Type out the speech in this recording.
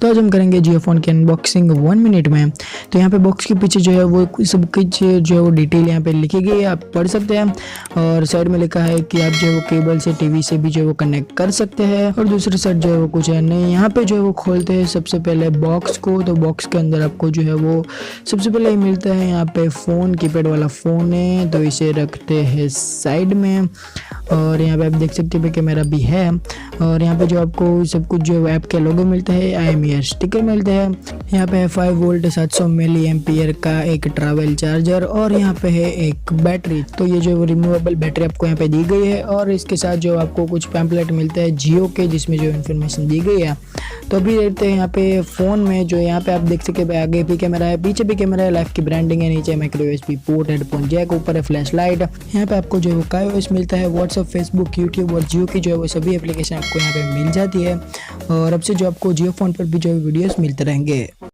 तो आज हम करेंगे जियो फ़ोन की अनबॉक्सिंग 1 मिनट में। तो यहाँ पे बॉक्स के पीछे जो है वो सब कुछ जो है वो डिटेल यहाँ पे लिखी गई है, आप पढ़ सकते हैं। और साइड में लिखा है कि आप जो है वो केबल से टीवी से भी जो है वो कनेक्ट कर सकते हैं। और दूसरी साइड जो है वो कुछ है नहीं। यहाँ पे जो है वो खोलते हैं सबसे पहले बॉक्स को। तो बॉक्स के अंदर आपको जो है वो सबसे पहले ही मिलता है यहाँ पे फ़ोन, कीपैड वाला फ़ोन है, तो इसे रखते हैं साइड में। और यहाँ पे आप देख सकते हैं कैमरा भी है। और यहाँ पे जो आपको सब कुछ जो ऐप के लोगो मिलता है, IMEI स्टिकर मिलते हैं। यहाँ पे है 5 वोल्ट 700 मिली एम्पियर का एक ट्रैवल चार्जर और यहाँ पे है एक बैटरी। तो ये जो रिमूवेबल बैटरी आपको यहाँ पे दी गई है। और इसके साथ जो आपको कुछ पैम्पलेट मिलता है जियो के, जिसमें जो इन्फॉर्मेशन दी गई है। तो अभी देखते हैं यहाँ पे फ़ोन में जो यहाँ पे आप देख सकते हैं आगे भी कैमरा है, पीछे भी कैमरा है, लाइफ की ब्रांडिंग है, नीचे micro USB port, headphone jack, ऊपर है फ्लैश लाइट। यहाँ पे आपको जो है वो iOS मिलता है, व्हाट्सअप, फेसबुक, यूट्यूब और जियो की जो है वो सभी एप्लीकेशन आपको यहाँ पे मिल जाती है। और अब से जो आपको जियो फ़ोन पर भी जो है वीडियोस मिलते रहेंगे।